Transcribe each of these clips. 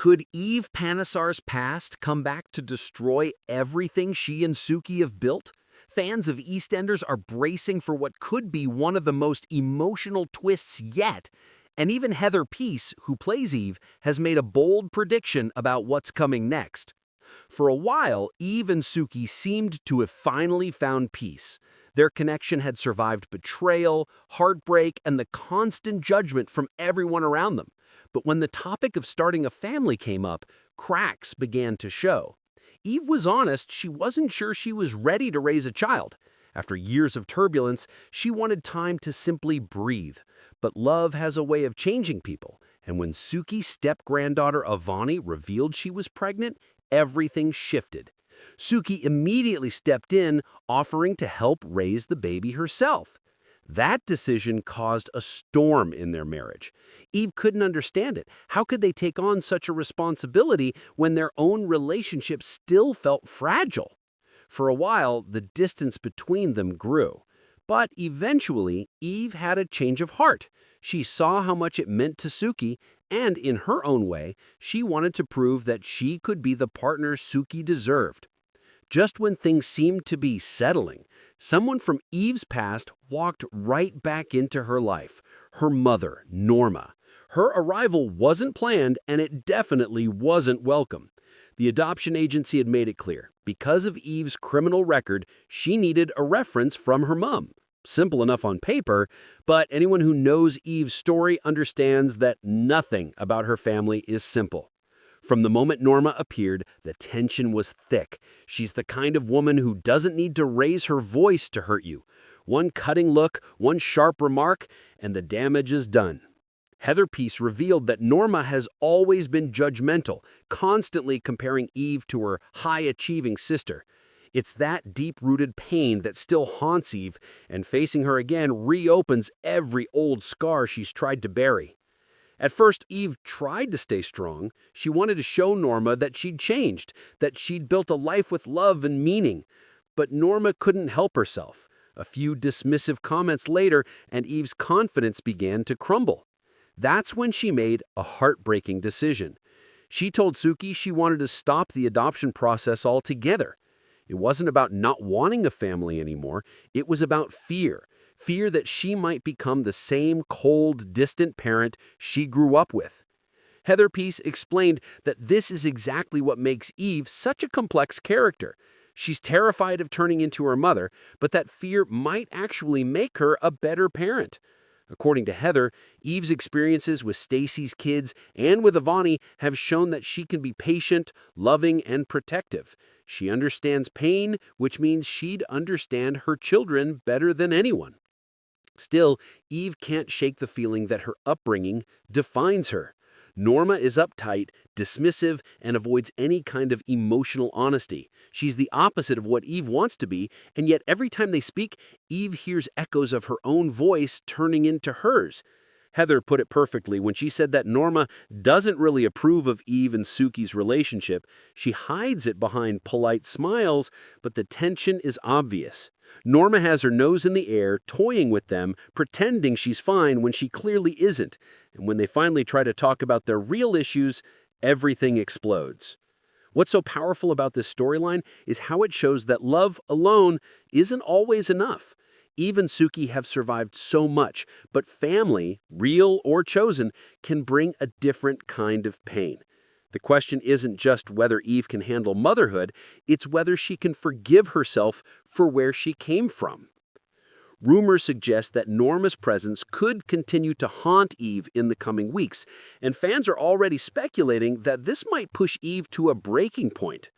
Could Eve Panesar's past come back to destroy everything she and Suki have built? Fans of EastEnders are bracing for what could be one of the most emotional twists yet. And even Heather Peace, who plays Eve, has made a bold prediction about what's coming next. For a while, Eve and Suki seemed to have finally found peace. Their connection had survived betrayal, heartbreak, and the constant judgment from everyone around them. But when the topic of starting a family came up, cracks began to show. Eve was honest, she wasn't sure she was ready to raise a child. After years of turbulence, she wanted time to simply breathe. But love has a way of changing people, and when Suki's step-granddaughter Avani revealed she was pregnant, everything shifted. Suki immediately stepped in, offering to help raise the baby herself. That decision caused a storm in their marriage. Eve couldn't understand it. How could they take on such a responsibility when their own relationship still felt fragile? For a while, the distance between them grew. But eventually, Eve had a change of heart. She saw how much it meant to Suki, and in her own way, she wanted to prove that she could be the partner Suki deserved. Just when things seemed to be settling, someone from Eve's past walked right back into her life, her mother, Norma. Her arrival wasn't planned, and it definitely wasn't welcome. The adoption agency had made it clear, because of Eve's criminal record, she needed a reference from her mom. Simple enough on paper, but anyone who knows Eve's story understands that nothing about her family is simple. From the moment Norma appeared, the tension was thick. She's the kind of woman who doesn't need to raise her voice to hurt you. One cutting look, one sharp remark, and the damage is done. Heather Peace revealed that Norma has always been judgmental, constantly comparing Eve to her high-achieving sister. It's that deep-rooted pain that still haunts Eve, and facing her again reopens every old scar she's tried to bury. At first, Eve tried to stay strong. She wanted to show Norma that she'd changed, that she'd built a life with love and meaning. But Norma couldn't help herself. A few dismissive comments later, and Eve's confidence began to crumble. That's when she made a heartbreaking decision. She told Suki she wanted to stop the adoption process altogether. It wasn't about not wanting a family anymore. It was about fear. Fear that she might become the same cold, distant parent she grew up with. Heather Peace explained that this is exactly what makes Eve such a complex character. She's terrified of turning into her mother, but that fear might actually make her a better parent. According to Heather, Eve's experiences with Stacy's kids and with Avani have shown that she can be patient, loving, and protective. She understands pain, which means she'd understand her children better than anyone. Still, Eve can't shake the feeling that her upbringing defines her. Norma is uptight, dismissive, and avoids any kind of emotional honesty. She's the opposite of what Eve wants to be, and yet every time they speak, Eve hears echoes of her own voice turning into hers. Heather put it perfectly when she said that Norma doesn't really approve of Eve and Suki's relationship. She hides it behind polite smiles, but the tension is obvious. Norma has her nose in the air, toying with them, pretending she's fine when she clearly isn't. And when they finally try to talk about their real issues, everything explodes. What's so powerful about this storyline is how it shows that love alone isn't always enough. Eve and Suki have survived so much, but family, real or chosen, can bring a different kind of pain. The question isn't just whether Eve can handle motherhood, it's whether she can forgive herself for where she came from. Rumors suggest that Norma's presence could continue to haunt Eve in the coming weeks, and fans are already speculating that this might push Eve to a breaking point.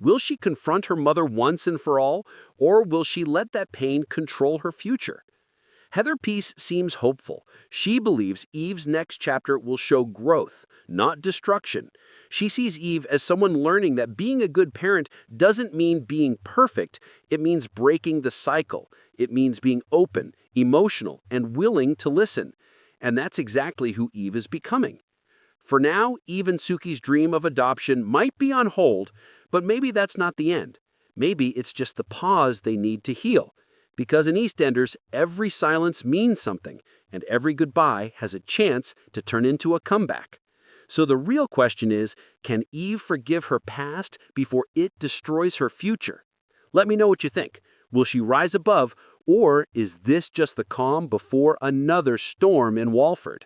Will she confront her mother once and for all, or will she let that pain control her future? Heather Peace seems hopeful. She believes Eve's next chapter will show growth, not destruction. She sees Eve as someone learning that being a good parent doesn't mean being perfect. It means breaking the cycle. It means being open, emotional, and willing to listen. And that's exactly who Eve is becoming. For now, Eve and Suki's dream of adoption might be on hold, but maybe that's not the end. Maybe it's just the pause they need to heal. Because in EastEnders, every silence means something, and every goodbye has a chance to turn into a comeback. So the real question is, can Eve forgive her past before it destroys her future? Let me know what you think. Will she rise above, or is this just the calm before another storm in Walford?